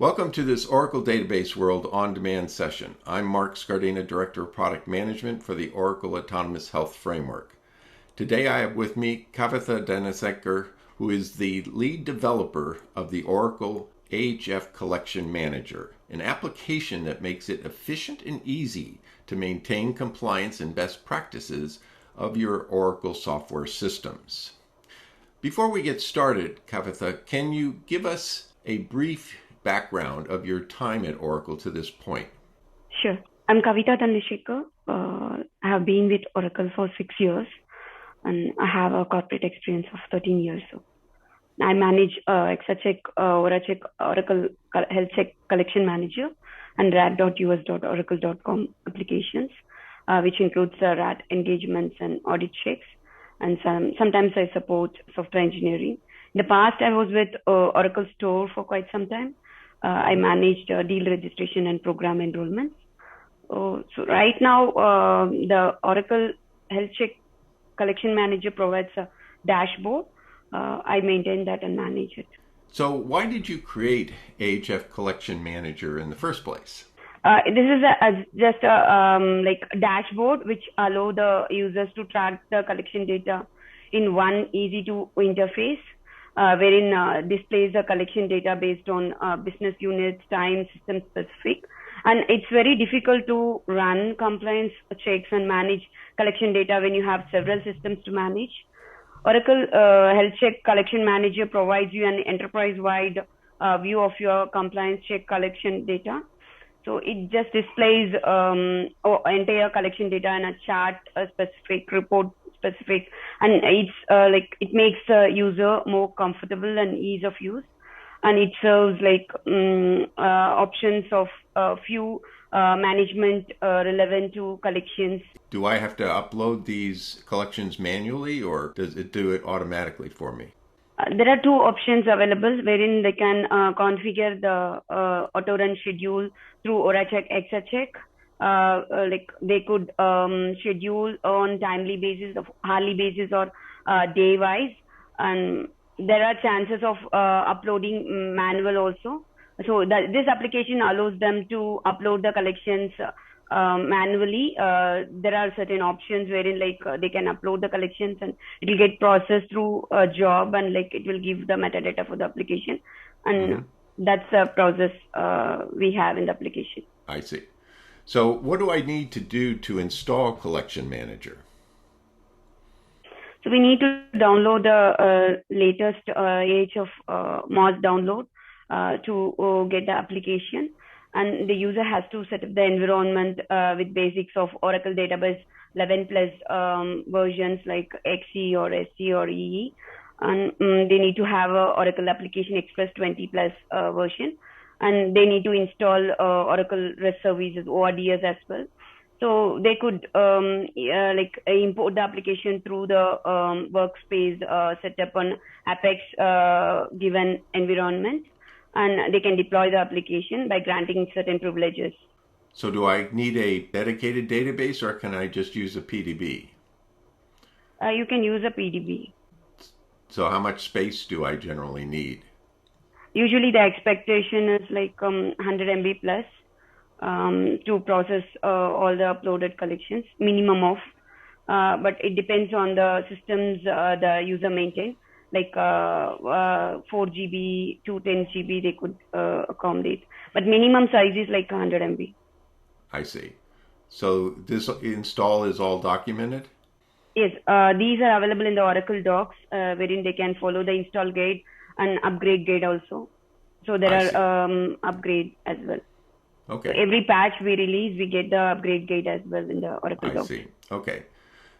Welcome to this Oracle Database World on-demand session. I'm Mark Scardina, Director of Product Management for the Oracle Autonomous Health Framework. Today I have with me Kavitha Danasekar, who is the lead developer of the Oracle AHF Collection Manager, an application that makes it efficient and easy to maintain compliance and best practices of your Oracle software systems. Before we get started, Kavitha, can you give us a brief background of your time at Oracle to this point? Sure. I'm Kavitha Danasekar. I have been with Oracle for 6 years and I have a corporate experience of 13 years. So I manage EXAchk, ORAchk, Oracle Health Check Collection Manager and rat.us.oracle.com applications, which includes rat engagements and audit checks. And sometimes I support software engineering. In the past, I was with Oracle Store for quite some time. I managed deal registration and program enrollments. So right now, the Oracle Health Check Collection Manager provides a dashboard. I maintain that and manage it. So why did you create AHF Collection Manager in the first place? This is just a dashboard which allow the users to track the collection data in one easy to interface, wherein displays the collection data based on business units, time, system specific. And it's very difficult to run compliance checks and manage collection data when you have several systems to manage. Oracle Health Check Collection Manager provides you an enterprise-wide view of your compliance check collection data. So it just displays entire collection data in a chart, a specific report specific, and it's it makes the user more comfortable and ease of use, and it serves options of few management relevant to collections. Do I have to upload these collections manually, or does it do it automatically for me? There are two options available wherein they can configure the auto run schedule through ORAchk and EXAchk. They could schedule on timely basis, of hourly basis, or day wise, and there are chances of uploading manual also. So this application allows them to upload the collections manually. There are certain options wherein they can upload the collections and it will get processed through a job, and it will give the metadata for the application, and that's the process we have in the application. I see. So what do I need to do to install Collection Manager? So we need to download the latest AHF MOS download to get the application. And the user has to set up the environment with basics of Oracle Database 11 plus versions like XE or SC or EE. And they need to have a Oracle Application Express 20 plus version. And they need to install Oracle REST services, ORDS as well. So they could import the application through the workspace set up on Apex given environment. And they can deploy the application by granting certain privileges. So do I need a dedicated database, or can I just use a PDB? You can use a PDB. So how much space do I generally need? Usually the expectation is 100 MB plus to process all the uploaded collections, minimum of. But it depends on the systems the user maintains. 4 GB to 10 GB they could accommodate, but minimum size is 100 MB. I see. So this install is all documented? Yes, these are available in the Oracle docs wherein they can follow the install guide and upgrade guide also. So there are upgrade as well. Okay. So every patch we release, we get the upgrade guide as well in the Oracle docs. I see. Okay.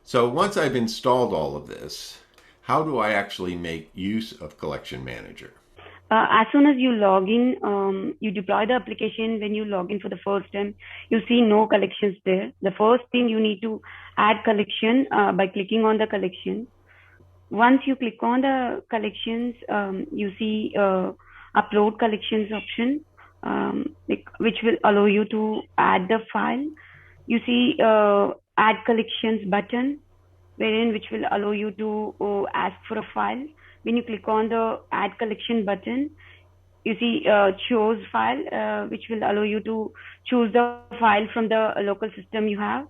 So once I've installed all of this, how do I actually make use of Collection Manager? As soon as you log in, you deploy the application. When you log in for the first time, you see no collections there. The first thing, you need to add collection by clicking on the collection. Once you click on the collections, you see upload collections option, which will allow you to add the file. You see add collections button, which will allow you to ask for a file. When you click on the add collection button, you see choose file, which will allow you to choose the file from the local system you have.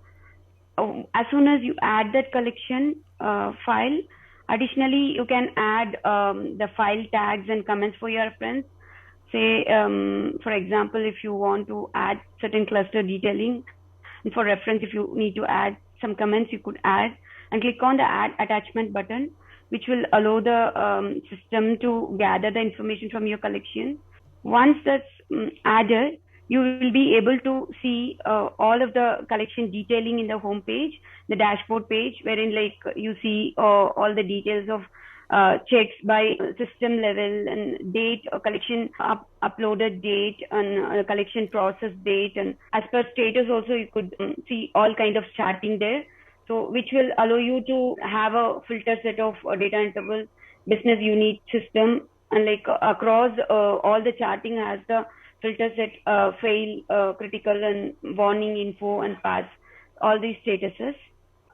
As soon as you add that collection file, additionally you can add the file tags and comments for your reference. Say, for example, if you want to add certain cluster detailing, and for reference, if you need to add some comments, you could add and click on the add attachment button, which will allow the system to gather the information from your collection. Once that's added, you will be able to see all of the collection detailing in the home page, the dashboard page, wherein like you see all the details of checks by system level and date, collection uploaded date, and collection process date, and as per status also you could see all kind of charting there. So which will allow you to have a filter set of data interval business unit system, and like across all the charting has the filter set fail, critical, and warning info and pass, all these statuses.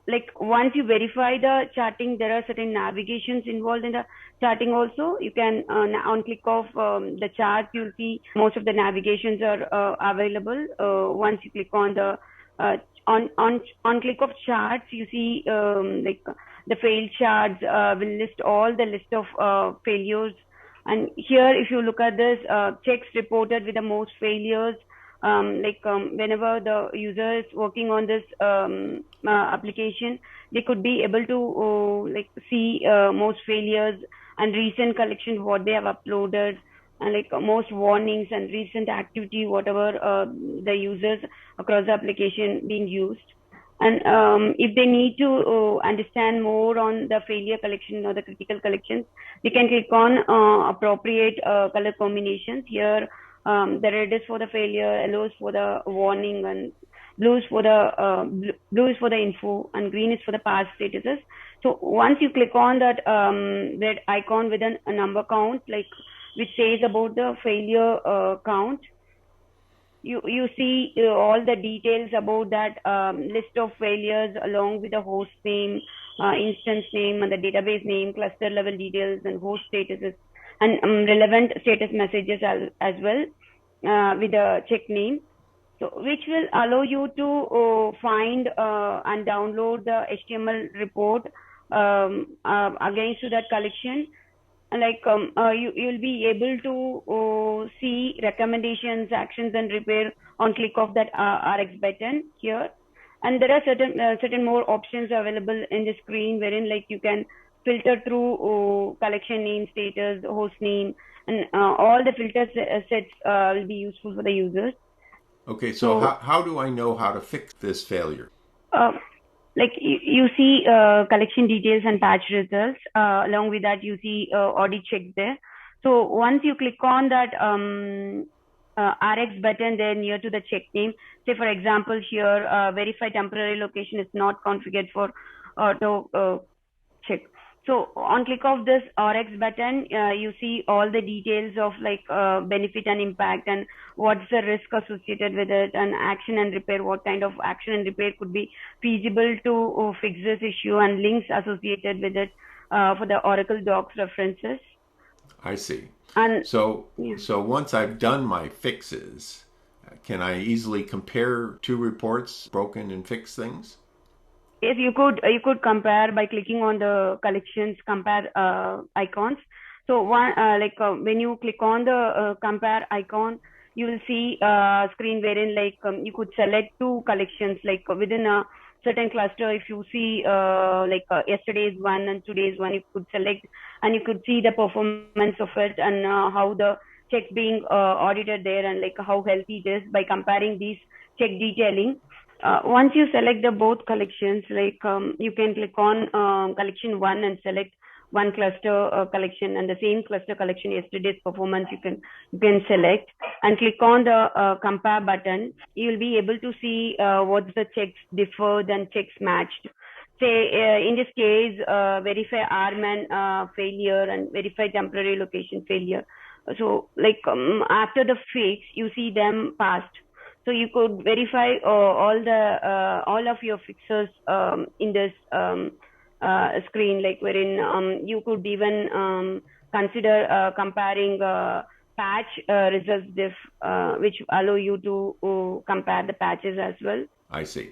Like once you verify the charting, there are certain navigations involved in the charting also. You can on click of the chart, you'll see most of the navigations are available. Once you click on the on click of charts, you see like the failed charts will list all the list of failures. And here, if you look at this, checks reported with the most failures, whenever the user is working on this application, they could be able to see most failures and recent collection, what they have uploaded, and like most warnings and recent activity, whatever the users across the application being used. And if they need to understand more on the failure collection or the critical collections, they can click on appropriate color combinations. Here, the red is for the failure, yellow is for the warning, and blue is for the info, and green is for the past statuses. So once you click on that red icon with a number count, like which says about the failure count, you see all the details about that list of failures along with the host name, instance name, and the database name, cluster level details, and host statuses, and relevant status messages as well with the check name. So which will allow you to find and download the HTML report against to that collection. Like you'll be able to see recommendations, actions, and repair on click of that RX button here. And there are certain more options available in the screen, wherein like you can filter through collection name, status, host name, and all the filter sets will be useful for the users. Okay, so how do I know how to fix this failure? Like you see collection details and patch results. Along with that, you see audit check there. So once you click on that RX button there near to the check name, say for example here, verify temporary location is not configured for auto check. So on click of this ORAchk button, you see all the details of like benefit and impact, and what's the risk associated with it, and action and repair, what kind of action and repair could be feasible to fix this issue, and links associated with it for the Oracle Docs references. I see. And so once I've done my fixes, can I easily compare two reports, broken and fixed things? Yes, you could compare by clicking on the collections compare icons. So one when you click on the compare icon, you will see a screen wherein like you could select two collections like within a certain cluster. If you see yesterday's one and today's one, you could select and you could see the performance of it, and how the check being audited there, and like how healthy it is by comparing these check detailing. Once you select the both collections, like you can click on collection one and select one cluster collection, and the same cluster collection yesterday's performance you can select and click on the compare button. You will be able to see what's the checks differed and checks matched. Say in this case, verify RMAN failure and verify temporary location failure. So like after the fix, you see them passed. So you could verify all of your fixes in this screen, like wherein you could even consider comparing patch results diff, which allow you to compare the patches as well. I see.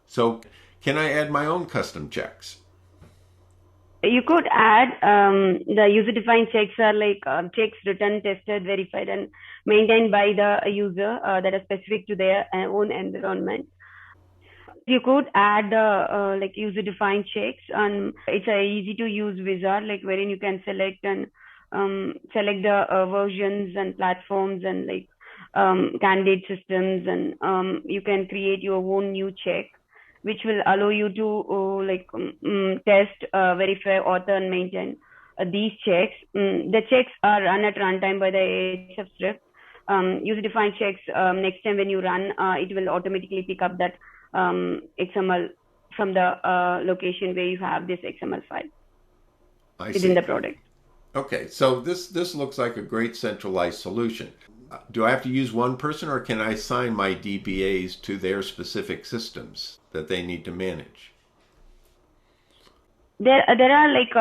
So can I add my own custom checks? You could add the user-defined checks are like checks written, tested, verified, and maintained by the user that are specific to their own environment. You could add like user-defined checks, and it's a easy-to-use wizard, like wherein you can select and select the versions and platforms and like candidate systems, and you can create your own new check, which will allow you to test, verify, author, and maintain these checks. The checks are run at runtime by the AHF script. User-defined checks, next time when you run, it will automatically pick up that XML from the location where you have this XML file within the product. Okay, so this looks like a great centralized solution. Do I have to use one person, or can I assign my DBAs to their specific systems that they need to manage? There are like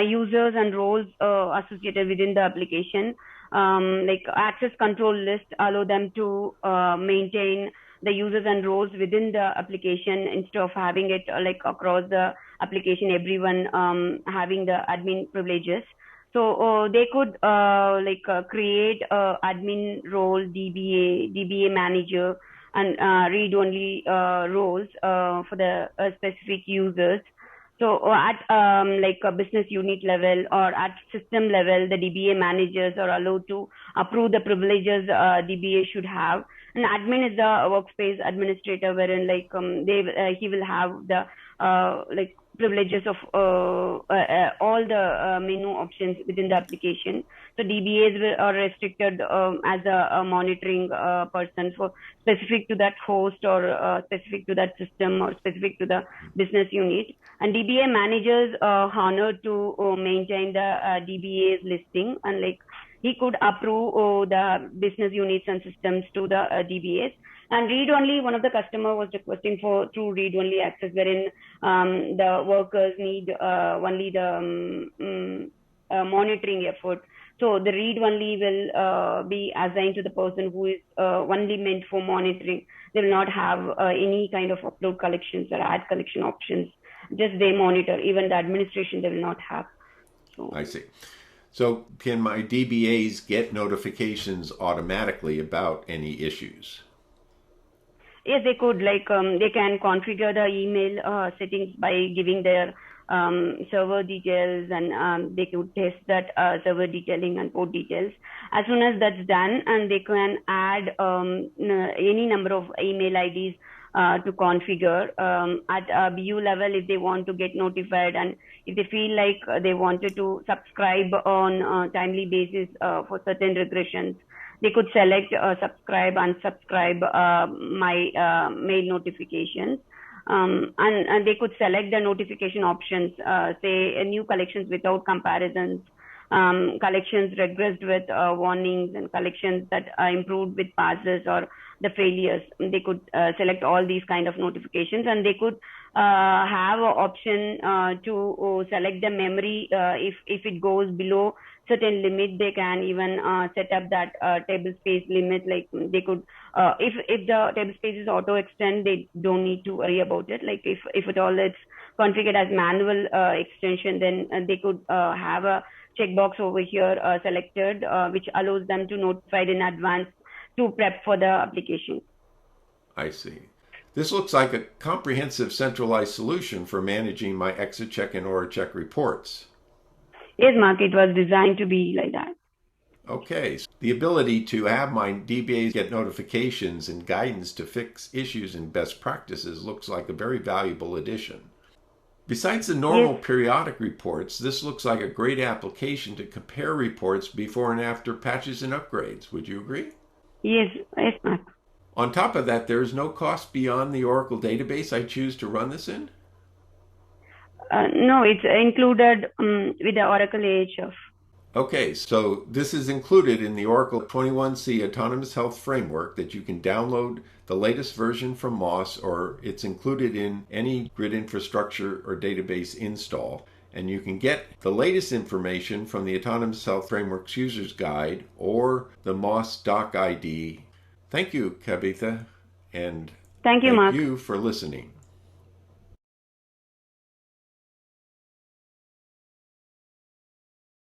users and roles associated within the application. Like access control list allow them to maintain the users and roles within the application instead of having it like across the application, everyone having the admin privileges. So they could create admin role, DBA manager, and read-only roles for the specific users. So at like a business unit level or at system level, the DBA managers are allowed to approve the privileges DBA should have. And admin is the workspace administrator, wherein like he will have the like privileges of all the menu options within the application. So DBAs are restricted as a monitoring person for specific to that host or specific to that system or specific to the business unit. And DBA managers are honored to maintain the DBA's listing, and like he could approve the business units and systems to the DBAs. And read-only, one of the customer was requesting for true read-only access, wherein the workers need only the monitoring effort. So the read-only will be assigned to the person who is only meant for monitoring. They will not have any kind of upload collections or add collection options. Just they monitor. Even the administration they will not have. So, I see. So can my DBAs get notifications automatically about any issues? Yes, they could. Like they can configure the email settings by giving their server details, and they could test that server detailing and port details. As soon as that's done, and they can add any number of email IDs to configure at a BU level if they want to get notified, and if they feel like they wanted to subscribe on a timely basis for certain regressions. They could select subscribe, unsubscribe my mail notifications. And they could select the notification options, say new collections without comparisons, collections regressed with warnings, and collections that are improved with passes or the failures. They could select all these kind of notifications, and they could have an option to select the memory. If it goes below certain limit, they can even set up that table space limit. Like they could, if the table space is auto extend, they don't need to worry about it. Like if at all it's configured as manual extension, then they could have a checkbox over here selected, which allows them to notify in advance to prep for the application. I see. This looks like a comprehensive centralized solution for managing my EXAchk and ORAchk reports. Yes, Mark, it was designed to be like that. Okay, so the ability to have my DBAs get notifications and guidance to fix issues and best practices looks like a very valuable addition. Besides the normal periodic reports, this looks like a great application to compare reports before and after patches and upgrades. Would you agree? Yes, Mark. On top of that, there is no cost beyond the Oracle database I choose to run this in? No, it's included with the Oracle AHF. Okay, so this is included in the Oracle 21C Autonomous Health Framework that you can download the latest version from MOS, or it's included in any grid infrastructure or database install. And you can get the latest information from the Autonomous Health Frameworks User's Guide or the MOS Doc ID. Thank you, Kavitha, and Thank you, thank Mark. you for listening.